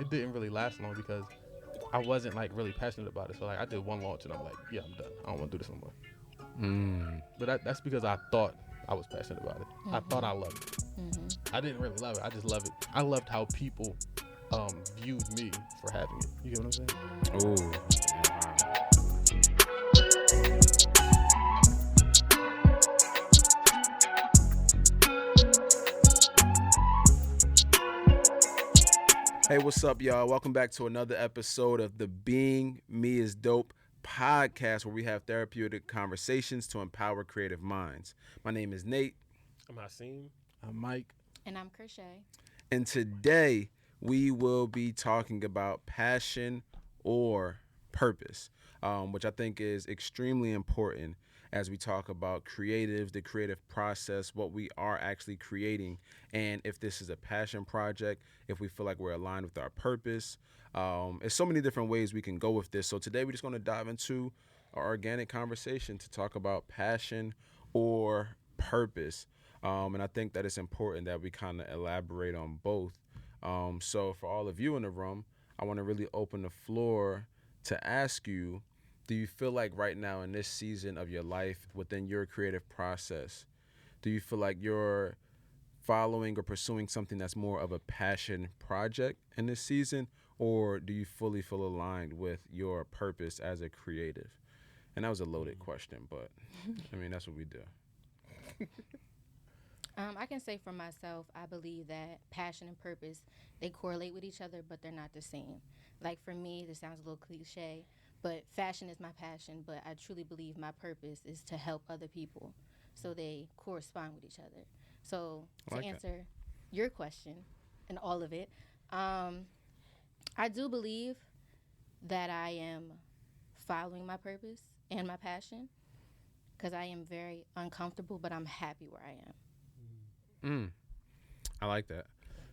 it didn't really last long because I wasn't like really passionate about it. So like I did one launch and I'm like, yeah, I'm done. I don't want to do this no more. But that's because I thought I was passionate about it. I thought I loved it. I didn't really love it. I just love it. I loved how people viewed me for having it. You get what I'm saying? Ooh. Hey, what's up, y'all? Welcome back to another episode of the Being Me is Dope podcast, where we have therapeutic conversations to empower creative minds. My name is Nate. I'm Hasim. I'm Mike. And I'm Crochet. And today we will be talking about passion or purpose, which I think is extremely important as we talk about creatives, the creative process, what we are actually creating, and if this is a passion project, if we feel like we're aligned with our purpose. There's so many different ways we can go with this. So today we're just going to dive into our organic conversation to talk about passion or purpose. And I think that it's important that we kind of elaborate on both. So for all of you in the room, I want to really open the floor to ask you, do you feel like right now in this season of your life within your creative process, do you feel like you're following or pursuing something that's more of a passion project in this season, or do you fully feel aligned with your purpose as a creative? And that was a loaded question, but I mean, that's what we do. I can say for myself, I believe that passion and purpose, they correlate with each other, but they're not the same. Like for me, this sounds a little cliche, but fashion is my passion, but I truly believe my purpose is to help other people. So they correspond with each other. So to like answer your question and all of it, I do believe that I am following my purpose and my passion because I am very uncomfortable, but I'm happy where I am. I like that.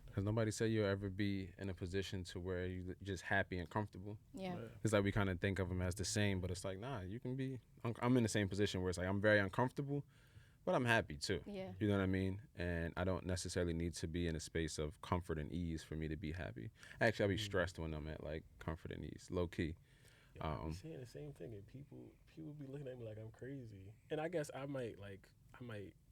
Because nobody said you'll ever be in a position to where you're just happy and comfortable. Yeah. It's like we kind of think of them as the same, but it's like, nah, you can be. I'm in the same position where it's like I'm very uncomfortable, but I'm happy too. Yeah. You know what I mean? And I don't necessarily need to be in a space of comfort and ease for me to be happy. Actually, I'll be stressed when I'm at like comfort and ease, low key. Yeah, I be saying the same thing, and people be looking at me like I'm crazy. And I guess I might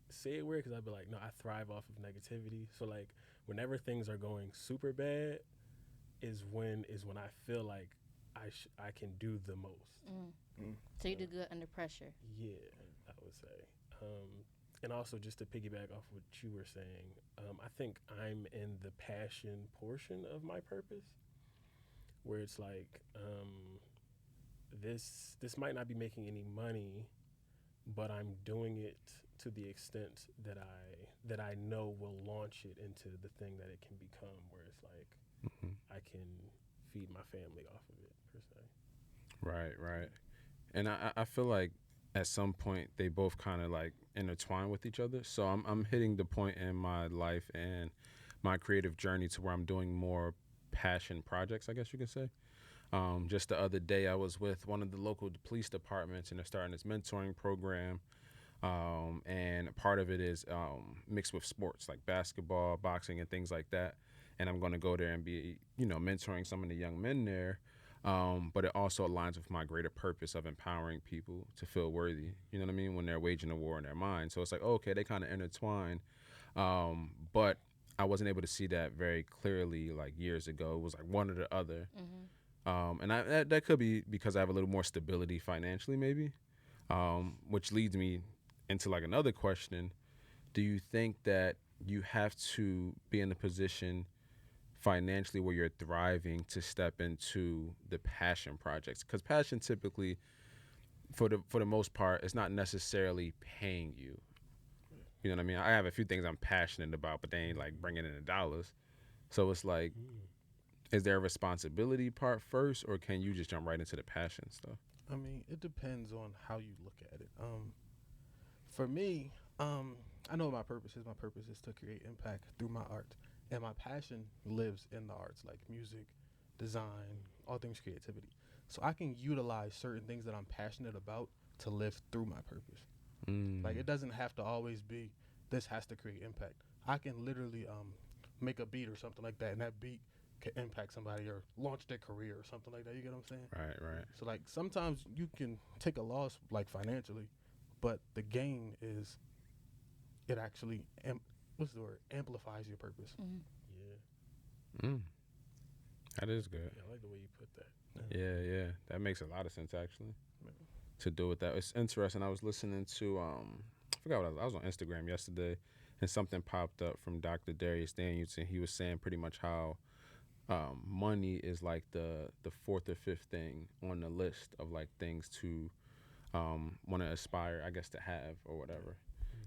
say it weird because I'd be like, no, I thrive off of negativity. So like whenever things are going super bad, is when I feel like I can do the most. So you do good under pressure. Yeah, I would say. And also just to piggyback off what you were saying, I think I'm in the passion portion of my purpose, where it's like this might not be making any money, but I'm doing it to the extent that I know will launch it into the thing that it can become, where it's like I can feed my family off of it per se. Right. And I feel like at some point they both kind of like intertwine with each other. So I'm hitting the point in my life and my creative journey to where I'm doing more passion projects, I guess you could say. Just the other day, I was with one of the local police departments, and they're starting this mentoring program. And part of it is mixed with sports like basketball, boxing, and things like that. And I'm going to go there and be, mentoring some of the young men there. But it also aligns with my greater purpose of empowering people to feel worthy, you know what I mean, when they're waging a war in their mind. So it's like, okay, they kind of intertwine. But I wasn't able to see that very clearly like years ago. It was like one or the other. And that could be because I have a little more stability financially, maybe, which leads me into like another question. Do you think that you have to be in a position financially where you're thriving to step into the passion projects? Because passion typically, for the most part, it's not necessarily paying you. You know what I mean? I have a few things I'm passionate about, but they ain't like bringing in the dollars. So it's like, is there a responsibility part first, or can you just jump right into the passion stuff? I mean, it depends on how you look at it. For me, I know what my purpose is. My purpose is to create impact through my art. And my passion lives in the arts, like music, design, all things creativity. So I can utilize certain things that I'm passionate about to live through my purpose. Like, it doesn't have to always be, this has to create impact. I can literally make a beat or something like that, and that beat can impact somebody or launch their career or something like that. You get what I'm saying? Right, right. So like sometimes you can take a loss like financially, but the gain is it actually what's the word, amplifies your purpose. Mm-hmm. Yeah. Mm, that is good. Yeah, I like the way you put that. Yeah, yeah. That makes a lot of sense actually. Yeah. To do with that. It's interesting. I was listening to I forgot what I was on Instagram yesterday and something popped up from Dr. Darius Danielson. He was saying pretty much how money is like the fourth or fifth thing on the list of like things to want to aspire, I guess, to have or whatever.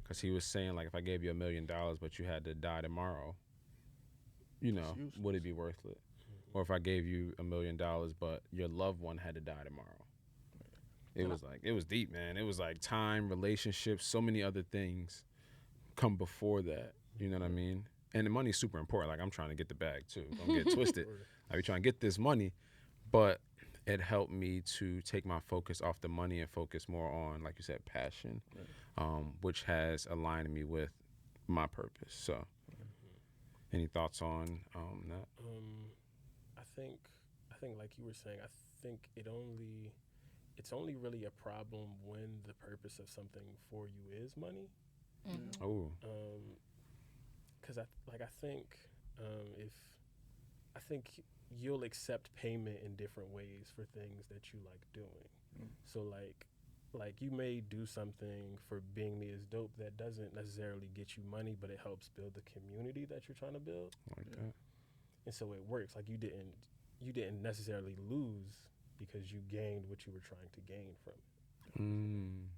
Because he was saying like if I gave you $1,000,000 but you had to die tomorrow, you know, would it be worth it? Or if I gave you $1,000,000 but your loved one had to die tomorrow, it was like it was deep, man. It was like time, relationships, so many other things come before that. You know what I mean? And the money's super important. Like I'm trying to get the bag too. Don't get twisted. I be trying to get this money, but it helped me to take my focus off the money and focus more on, like you said, passion, which has aligned me with my purpose. So, any thoughts on that? I think like you were saying, I think it's only really a problem when the purpose of something for you is money. Mm-hmm. Oh, Because if I think you'll accept payment in different ways for things that you like doing. So like you may do something for Being Me is Dope that doesn't necessarily get you money, but it helps build the community that you're trying to build. like that. And so it works. Like you didn't necessarily lose because you gained what you were trying to gain from it.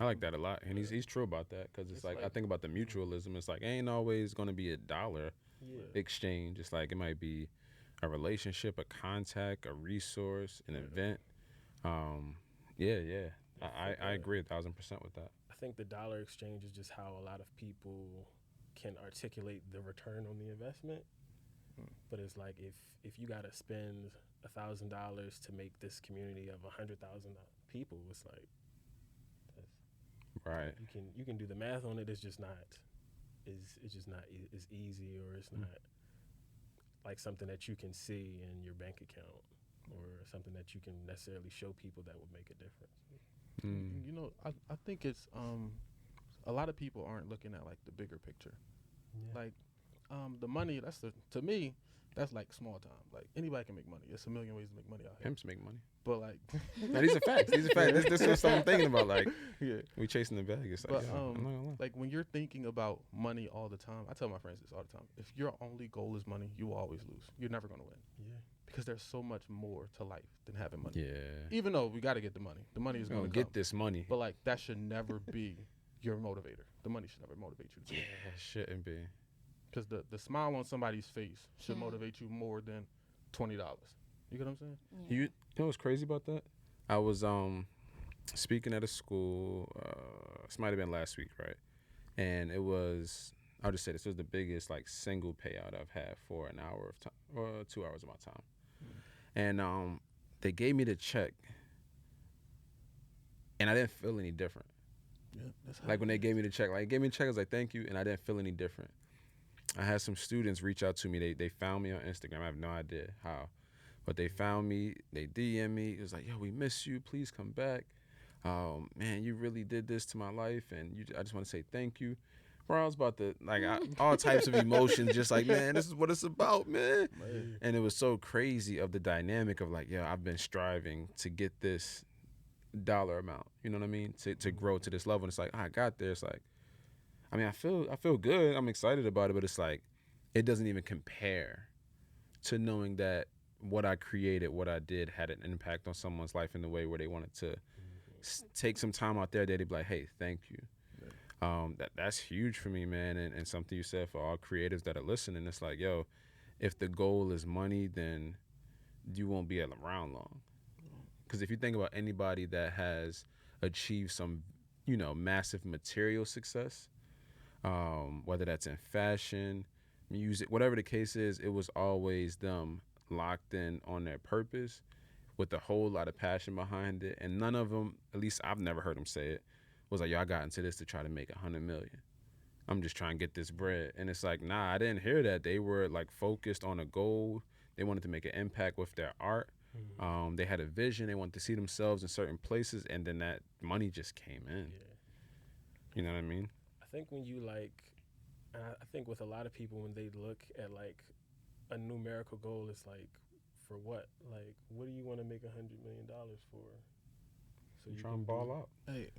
I like that a lot, and he's true about that because it's like I think about the mutualism. It's like it ain't always gonna be a dollar exchange. It's like it might be a relationship, a contact, a resource, an event. Yeah. I agree 1,000% with that. I think the dollar exchange is just how a lot of people can articulate the return on the investment. But it's like if you gotta spend $1,000 to make this community of 100,000 people, it's like Right. you can do the math on it. It's just not as easy, or it's not like something that you can see in your bank account or something that you can necessarily show people that would make a difference. You know, I think it's a lot of people aren't looking at like the bigger picture. Yeah. Like the money, to me that's like small time. Like anybody can make money. There's a million ways to make money out here. Pimps make money. But like No, these are facts. These are facts. This is what I'm thinking about. Like, yeah. we chasing the bag. It's like, But I'm not gonna lie. like when you're thinking about money all the time, I tell my friends this all the time. If your only goal is money, you will always lose. You're never gonna win. Yeah. Because there's so much more to life than having money. Yeah. Even though we got to get the money. The money is going to get this money. But like that should never be your motivator. The money should never motivate you to do Yeah, it shouldn't be. Because the smile on somebody's face should motivate you more than $20. You get what I'm saying? Yeah. You know what's crazy about that? I was speaking at a school. This might have been last week, right? And it was, I'll just say this was the biggest like single payout I've had for an hour of time or 2 hours of my time. And they gave me the check, and I didn't feel any different. Yeah, that's Like when they gave me the check, I was like, thank you, and I didn't feel any different. I had some students reach out to me. They found me on Instagram. I have no idea how, but they found me. They DM me. It was like, yo, we miss you. Please come back. Man, you really did this to my life, and I just want to say thank you. Bro, I was about to, all types of emotions, just like, man, this is what it's about, man. And it was so crazy of the dynamic of like, I've been striving to get this dollar amount, you know what I mean? To grow to this level. And it's like, I got there. It's like, I mean, I feel good. I'm excited about it, but it's like, it doesn't even compare to knowing that what I created, what I did had an impact on someone's life in the way where they wanted to take some time out there. They'd be like, hey, thank you. That's huge for me, man, and something you said for all creatives that are listening. It's like, yo, if the goal is money, then you won't be around long. Because if you think about anybody that has achieved some, massive material success, whether that's in fashion, music, whatever the case is, it was always them locked in on their purpose with a whole lot of passion behind it. And none of them, at least I've never heard them say it, was like, yo, I got into this to try to make 100 million. I'm just trying to get this bread. And it's like, nah, I didn't hear that. They were like focused on a goal. They wanted to make an impact with their art. They had a vision. They wanted to see themselves in certain places, and then that money just came in. Yeah. You know what I mean? I think when you like, and I think with a lot of people when they look at like a numerical goal, it's like, for what? Like, what do you want to make $100 million for? So You trying to ball out. Hey,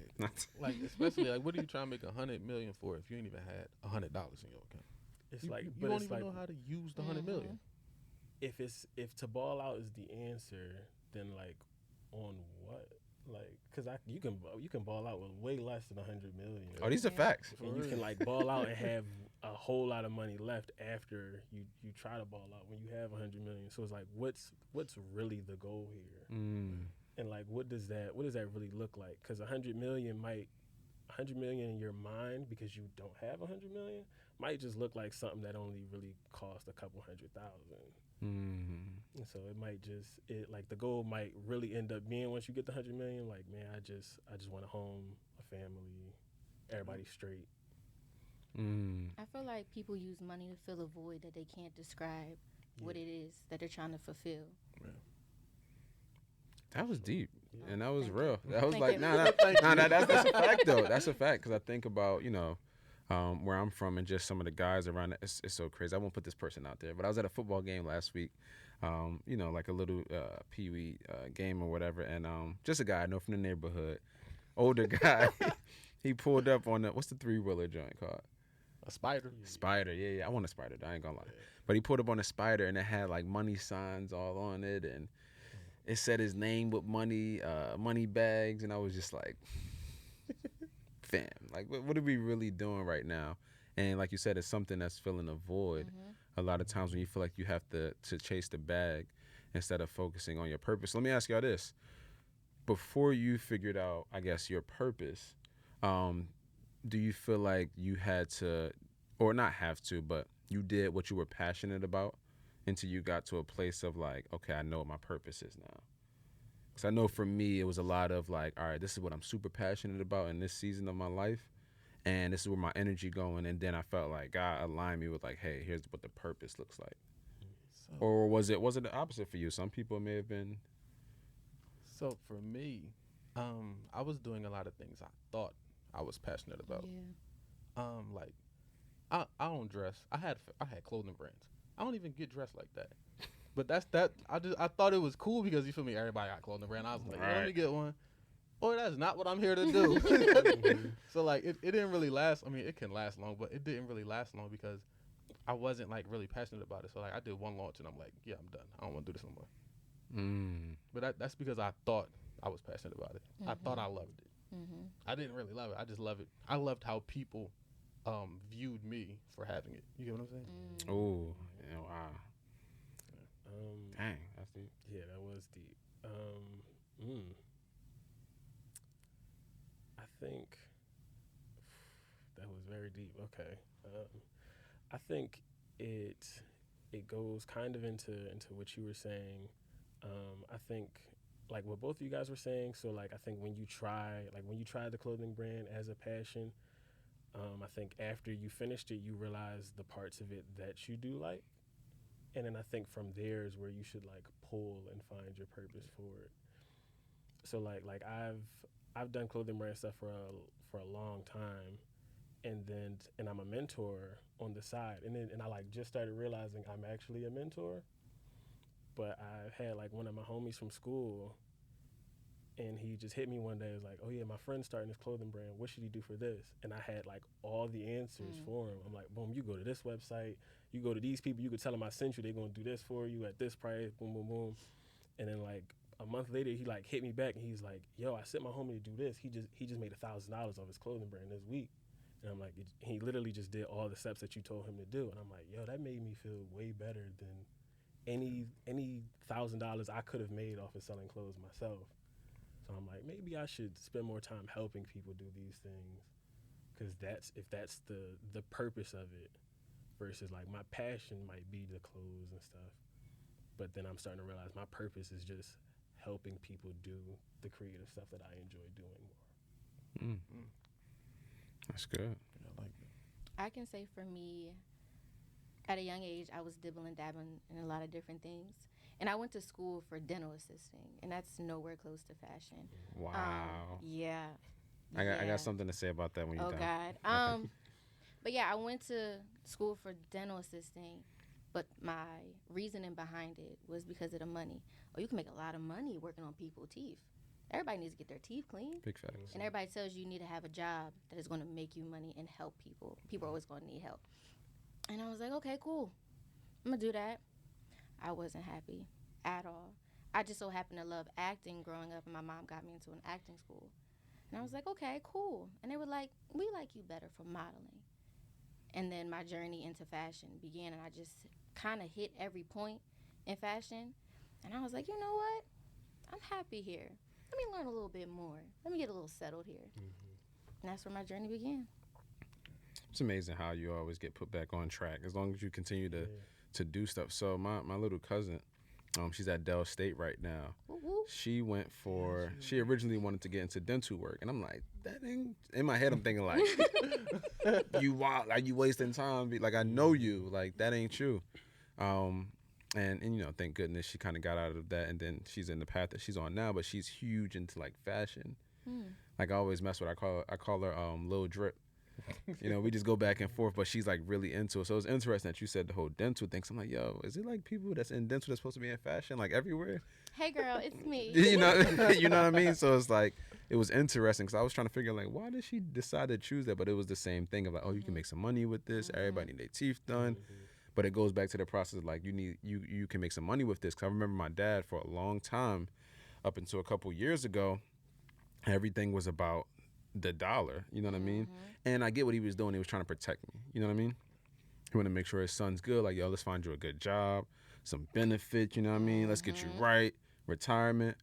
like especially like, what are you trying to make 100 million for if you ain't even had $100 in your account? It's You, like, you but don't it's even like, know how to use the 100 million. if to ball out is the answer, then like, on what? Like, cause you can ball out with way less than 100 million. Oh, these are facts. And you can like ball out and have a whole lot of money left after you try to ball out when you have 100 million. So it's like, what's really the goal here? And like, what does that really look like? Because 100 million in your mind, because you don't have 100 million, might just look like something that only really cost a couple $100,000. And so it might like the goal might really end up being, once you get the 100 million, like, man, I just want a home, a family, everybody straight. I feel like people use money to fill a void that they can't describe what it is that they're trying to fulfill. That was deep, and that was Thank real. you. That was Thank like, you. that's a fact though. That's a fact, because I think about, where I'm from and just some of the guys around. It's so crazy. I won't put this person out there, but I was at a football game last week, like a little pee-wee game or whatever, and just a guy I know from the neighborhood, older guy. He pulled up on what's the 3-wheeler joint called? A spider. Spider, yeah. I want a spider. I ain't gonna lie, but he pulled up on a spider and it had like money signs all on it, and it said his name with money bags, and I was just like, fam, like, what are we really doing right now? And like you said, it's something that's filling a void. A lot of times when you feel like you have to chase the bag instead of focusing on your purpose. Let me ask y'all this. Before you figured out, I guess, your purpose, do you feel like you had to, or not have to, but you did what you were passionate about until you got to a place of like, okay, I know what my purpose is now? Because I know for me, it was a lot of like, all right, this is what I'm super passionate about in this season of my life, and this is where my energy going. And then I felt like God aligned me with like, hey, here's what the purpose looks like. Or was it the opposite for you? Some people may have been. So for me, I was doing a lot of things I thought I was passionate about. Like I don't dress. I had clothing brands. I don't even get dressed like that. But that. I thought it was cool because, you feel me, everybody got clothing brand. I was like, let me get one. Or that's not what I'm here to do. So like it didn't really last. I mean, it can last long, but it didn't really last long because I wasn't like really passionate about it. So like I did one launch and I'm like, yeah, I'm done. I don't want to do this no more. But that's because I thought I was passionate about it. I thought I loved it. I didn't really love it. I just love it. I loved how people viewed me for having it. You get what I'm saying? Oh, yeah, wow. Dang, that's deep. Yeah, that was deep. I think that was very deep. Okay. I think it goes kind of into what you were saying. I think like what both of you guys were saying. So like I think when you try the clothing brand as a passion, I think after you finished it, you realize the parts of it that you do like. And then I think from there is where you should like pull and find your purpose for it. So like I've done clothing brand stuff for a long time, and I'm a mentor on the side, and I like just started realizing I'm actually a mentor. But I had like one of my homies from school, and he just hit me one day. It was like, oh yeah, my friend's starting this clothing brand. What should he do for this? And I had like all the answers for him. I'm like, boom, you go to this website, you go to these people, you could tell them I sent you, they're gonna do this for you at this price, boom, boom, boom. And then like a month later, he like hit me back and he's like, yo, I sent my homie to do this. He just made $1,000 off his clothing brand this week. And I'm like, he literally just did all the steps that you told him to do. And I'm like, yo, that made me feel way better than any $1,000 I could have made off of selling clothes myself. So I'm like, maybe I should spend more time helping people do these things, because if that's the purpose of it, versus like my passion might be the clothes and stuff, but then I'm starting to realize my purpose is just helping people do the creative stuff that I enjoy doing more. That's good. Yeah, I like that. I can say for me, at a young age, I was dibbling and dabbling in a lot of different things. And I went to school for dental assisting, and that's nowhere close to fashion. Wow. Yeah, I yeah. got something to say about that when you're Oh done. God. Okay. But yeah, I went to school for dental assisting, but my reasoning behind it was because of the money. Oh, you can make a lot of money working on people's teeth. Everybody needs to get their teeth clean. Big facts. And everybody tells you need to have a job that is going to make you money and help people. People are always going to need help. And I was like, okay, cool. I'm going to do that. I wasn't happy at all. I just so happened to love acting growing up, and my mom got me into an acting school. And I was like, okay, cool. And they were like, we like you better for modeling. And then my journey into fashion began, and I just kind of hit every point in fashion. And I was like, you know what? I'm happy here. Let me learn a little bit more. Let me get a little settled here. And that's where my journey began. It's amazing how you always get put back on track as long as you continue to do stuff. So my little cousin, she's at Dell State right now. Woo-woo. She went for, she originally wanted to get into dental work. And I'm like, that ain't, in my head I'm thinking like, you wild, like you wasting time. Like I know you, like that ain't you. And you know, thank goodness she kind of got out of that, and then she's in the path that she's on now. But she's huge into like fashion. Like I always mess with her. I call her Lil Drip. You know, we just go back and forth, but she's like really into it. So it's interesting that you said the whole dental thing. So I'm like, yo, is it like people that's in dental that's supposed to be in fashion, like everywhere? Hey, girl, it's me. You know, you know what I mean? So it's like, it was interesting because I was trying to figure like, why did she decide to choose that? But it was the same thing of like, oh, you can make some money with this. Everybody need their teeth done. But it goes back to the process of like, you can make some money with this. Because I remember my dad for a long time, up until a couple years ago, everything was about the dollar. You know what I mean? And I get what he was doing. He was trying to protect me. You know what I mean? He wanted to make sure his son's good. Like, yo, let's find you a good job, some benefit. You know what I mean? Let's get you right, retirement.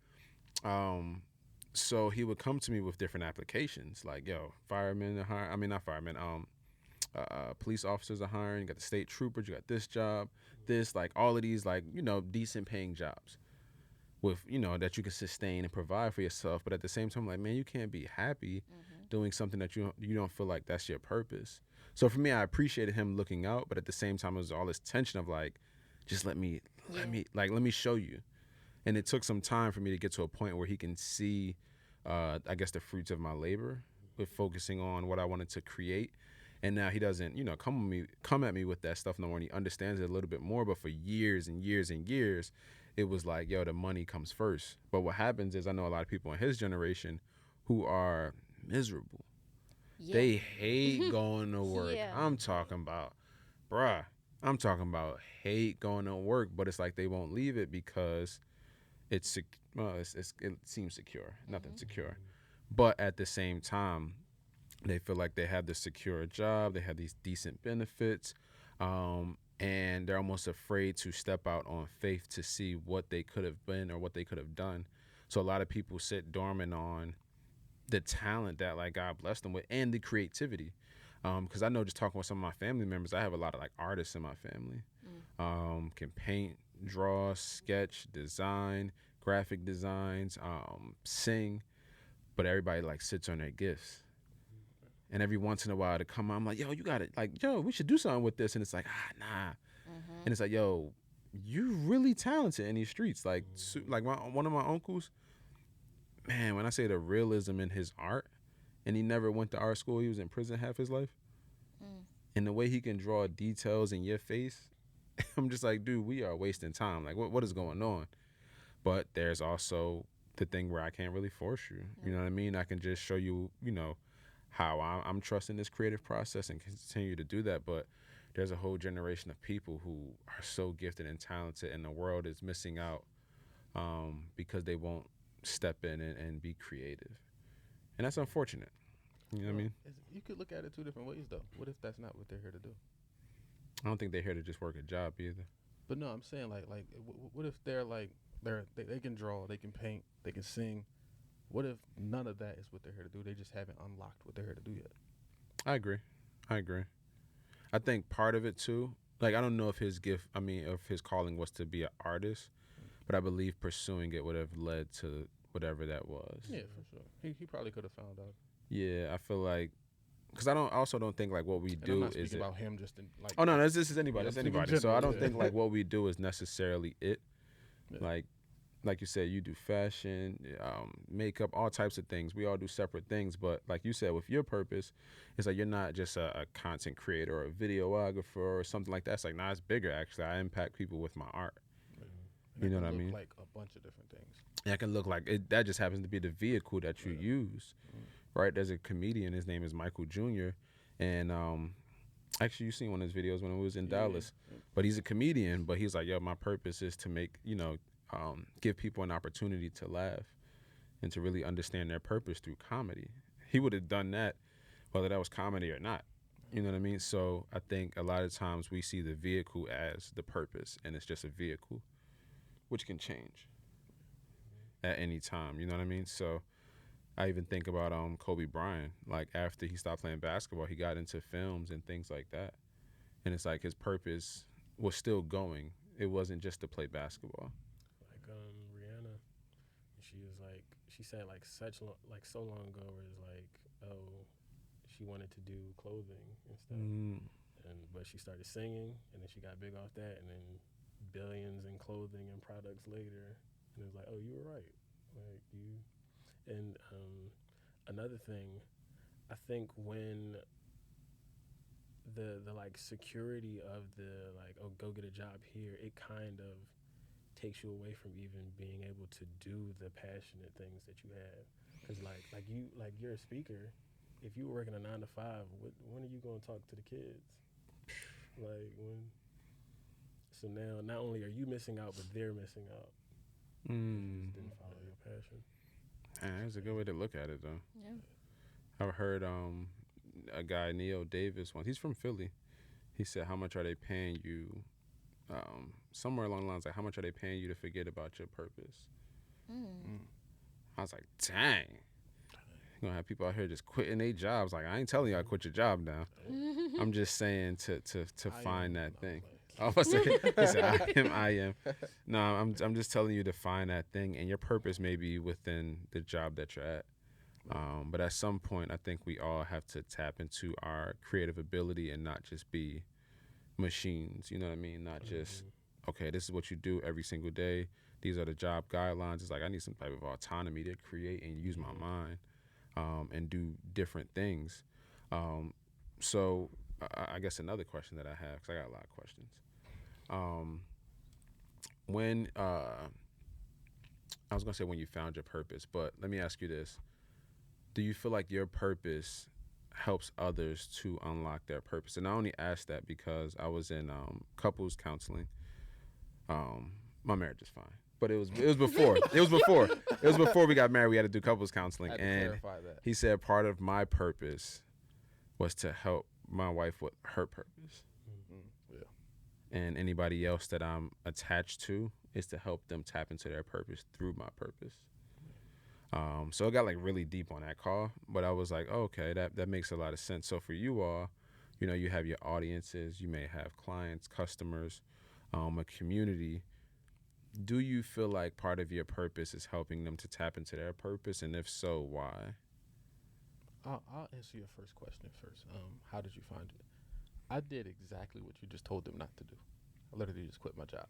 So he would come to me with different applications. Like, yo, firemen are hiring. I mean, not firemen. Police officers are hiring. You got the state troopers. You got this job, this, like all of these, like, you know, decent paying jobs with, you know, that you can sustain and provide for yourself. But at the same time, like, man, you can't be happy doing something that you don't feel like that's your purpose. So for me, I appreciated him looking out, but at the same time, it was all this tension of like, just let me show you. And it took some time for me to get to a point where he can see, I guess, the fruits of my labor with focusing on what I wanted to create. And now he doesn't, you know, come at me with that stuff no more. And he understands it a little bit more. But for years and years and years, it was like, yo, the money comes first. But what happens is I know a lot of people in his generation who are miserable. Yeah. They hate going to work. Yeah. I'm talking about hate going to work. But it's like they won't leave it because it seems secure. Nothing secure. But at the same time, they feel like they have this secure job. They have these decent benefits. And they're almost afraid to step out on faith to see what they could have been or what they could have done. So a lot of people sit dormant on the talent that like God blessed them with and the creativity. Because I know just talking with some of my family members, I have a lot of like artists in my family. Can paint, draw, sketch, design, graphic designs, sing, but everybody like sits on their gifts. And every once in a while to come out, I'm like, yo, you got it. Like, yo, we should do something with this. And it's like, nah. And it's like, yo, you really talented in these streets. Like, one of my uncles, man, when I say the realism in his art, and he never went to art school, he was in prison half his life. And the way he can draw details in your face, I'm just like, dude, we are wasting time. Like, what is going on? But there's also the thing where I can't really force you. You know what I mean? I can just show you, you know, how I'm trusting this creative process and continue to do that. But there's a whole generation of people who are so gifted and talented, and the world is missing out because they won't step in and be creative. And that's unfortunate. You know what I mean? You could look at it two different ways, though. What if that's not what they're here to do? I don't think they're here to just work a job either. But no, I'm saying what if they're like they can draw, they can paint, they can sing. What if none of that is what they're here to do? They just haven't unlocked what they're here to do yet. I agree. I think part of it too, like I don't know if if his calling was to be an artist, but I believe pursuing it would have led to whatever that was. Yeah, for sure. He probably could have found out. Yeah, I feel like because I also don't think like what we And I'm do not is speaking it. about him just in like. Oh no, this is anybody. Yeah, It's I'm speaking anybody. So I general, don't yeah. think like what we do is necessarily it. Yeah. Like you said, you do fashion, makeup, all types of things. We all do separate things, but like you said, with your purpose, it's like you're not just a content creator or a videographer or something like that. It's like, nah, it's bigger actually. I impact people with my art. And You it know can what I look mean? like a bunch of different things. And it can look like it. That just happens to be the vehicle that you use, right? There's a comedian. His name is Michael Jr. And actually, you seen one of his videos when he was in Dallas. But he's a comedian. But he's like, yo, my purpose is to make give people an opportunity to laugh and to really understand their purpose through comedy. He would have done that whether that was comedy or not. You know what I mean? So I think a lot of times we see the vehicle as the purpose, and it's just a vehicle, which can change at any time. You know what I mean? So I even think about Kobe Bryant. Like after he stopped playing basketball, he got into films and things like that. And it's like his purpose was still going. It wasn't just to play basketball. Like Rihanna, she was like, she said like so long ago, where it's like, oh, she wanted to do clothing and stuff, but she started singing, and then she got big off that, and then billions in clothing and products later, and it was like, oh, you were right, like you. And another thing, I think when the like security of the like, oh, go get a job here, it kind of takes you away from even being able to do the passionate things that you have. Because you're a speaker. If you were working a 9 to 5, when are you going to talk to the kids? Like when? So now, not only are you missing out, but they're missing out. You just didn't follow your passion. That's a good way to look at it, though. Yeah. I've heard a guy, Neo Davis, once. He's from Philly. He said, "How much are they paying you?" Somewhere along the lines, like, "How much are they paying you to forget about your purpose?" I was like, "Dang, you're gonna have people out here just quitting their jobs." Like, I ain't telling you I quit your job now. I'm just saying to find that thing. Oh, he said, I am. No, I'm just telling you to find that thing, and your purpose may be within the job that you're at. But at some point, I think we all have to tap into our creative ability and not just be machines. You know what I mean? Not just, okay, this is what you do every single day. These are the job guidelines. It's like I need some type of autonomy to create and use my mind and do different things. So I guess another question that I have, because I got a lot of questions. When I was gonna say when you found your purpose, but let me ask you this: do you feel like your purpose helps others to unlock their purpose? And I only ask that because I was in couples counseling. My marriage is fine, but it was before it was before we got married. We had to do couples counseling, I had to and clarify that. he said part of my purpose was to help my wife with her purpose. Yeah. And anybody else that I'm attached to is to help them tap into their purpose through my purpose. So it got like really deep on that call, but I was like, oh, okay, that makes a lot of sense. So for you all, you have your audiences, you may have clients, customers, a community. Do you feel like part of your purpose is helping them to tap into their purpose? And if so, why? I'll answer your first question first. How did you find it? I did exactly what you just told them not to do. I literally just quit my job.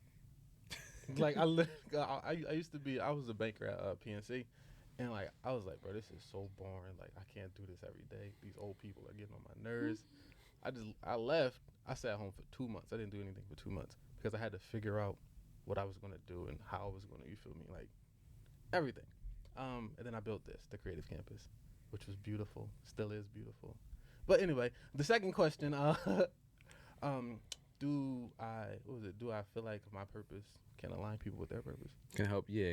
Like I used to be. I was a banker at PNC, and like I was like, bro, this is so boring. Like I can't do this every day. These old people are getting on my nerves. I left. I sat home for 2 months. I didn't do anything for 2 months because I had to figure out what I was gonna do and how I was gonna. You feel me? Like everything. And then I built this, the Creative Campus, which was beautiful. Still is beautiful. But anyway, the second question. Do I feel like my purpose can align people with their purpose? It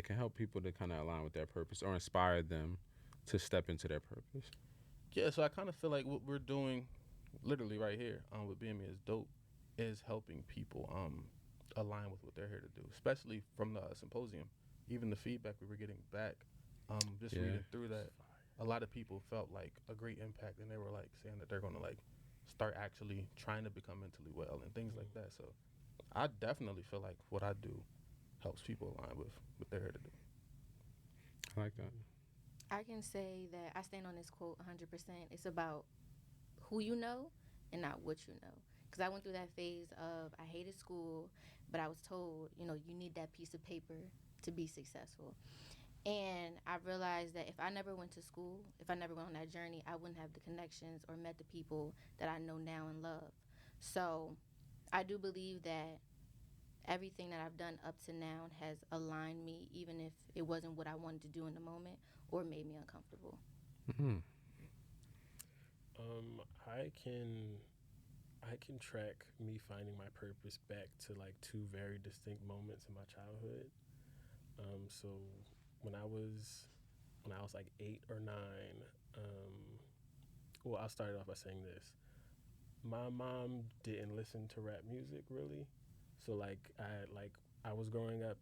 can help people to kind of align with their purpose or inspire them to step into their purpose. Yeah, so I kind of feel like what we're doing, literally right here, with Being Me is Dope, is helping people align with what they're here to do, especially from the symposium. Even the feedback we were getting back, reading through that, a lot of people felt like a great impact, and they were like saying that they're going to like start actually trying to become mentally well and things like that. So I definitely feel like what I do helps people align with what they're here to do. I like that. I can say that I stand on this quote 100%. It's about who you know and not what you know. Because I went through that phase of I hated school, but I was told, you need that piece of paper to be successful. And I realized that if I never went to school, if I never went on that journey, I wouldn't have the connections or met the people that I know now and love. So I do believe that everything that I've done up to now has aligned me, even if it wasn't what I wanted to do in the moment or made me uncomfortable. Mm-hmm. I can track me finding my purpose back to like two very distinct moments in my childhood. So when I was like 8 or 9, well, I'll start off by saying this. My mom didn't listen to rap music really, so I was growing up.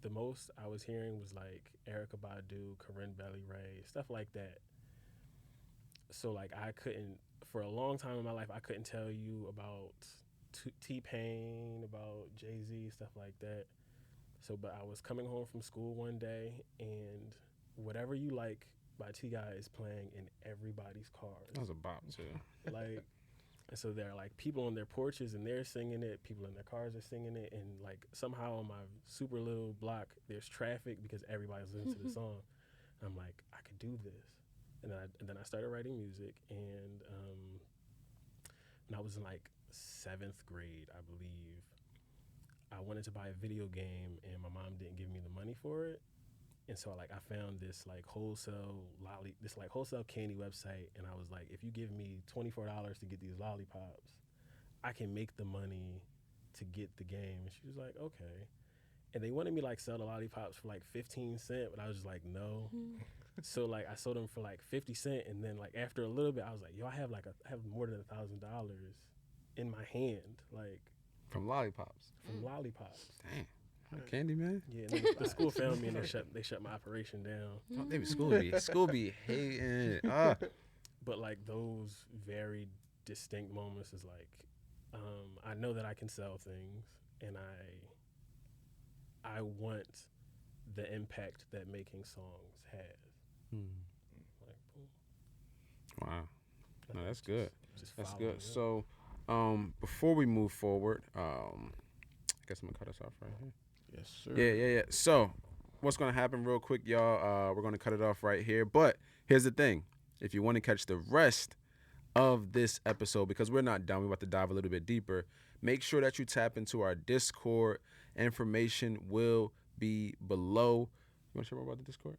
The most I was hearing was like Erica Badu, Corinne Bailey Ray, stuff like that. So like I couldn't for a long time in my life I couldn't tell you about T Pain, about Jay-Z, stuff like that. So but I was coming home from school one day and Whatever You Like by T.I. is playing in everybody's cars. That was a bop too. Like, and so there are like people on their porches and they're singing it, people in their cars are singing it, and like somehow on my super little block there's traffic because everybody's listening to the song. I'm like, I could do this. And then I started writing music, and when I was in like 7th grade, I believe, I wanted to buy a video game, and my mom didn't give me the money for it. And so like I found this wholesale candy website, and I was like, if you give me $24 to get these lollipops, I can make the money to get the game. And she was like, okay. And they wanted me like sell the lollipops for like 15 cents, but I was just like, no. So like I sold them for like 50 cents, and then like after a little bit, I was like, yo, I have more than $1,000 in my hand, like From lollipops. from lollipops. Dang. Candy man. Yeah, and then the school found me and they shut my operation down. Oh, they be school be hating. But like those very distinct moments is like, I know that I can sell things, and I want the impact that making songs has. Like, boom. Wow. No, that's good. Just That's following good. up. So, before we move forward, I guess I'm gonna cut us off right here. Yes, sir. Yeah. So, what's gonna happen real quick, y'all? We're gonna cut it off right here. But here's the thing: if you want to catch the rest of this episode, because we're not done, we're about to dive a little bit deeper. Make sure that you tap into our Discord. Information will be below. You want to share more about the Discord?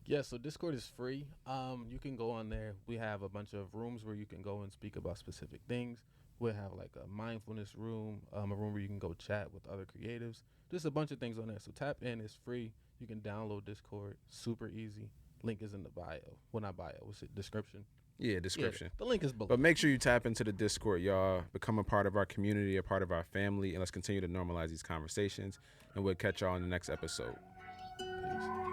Yeah, so Discord is free. You can go on there. We have a bunch of rooms where you can go and speak about specific things. We'll have like a mindfulness room, a room where you can go chat with other creatives. Just a bunch of things on there. So tap in. It's free. You can download Discord. Super easy. Link is in the bio. Well, not bio. What's it? Description. Yeah, description. Yeah, the link is below. But make sure you tap into the Discord, y'all. Become a part of our community, a part of our family, and let's continue to normalize these conversations. And we'll catch y'all in the next episode. Peace.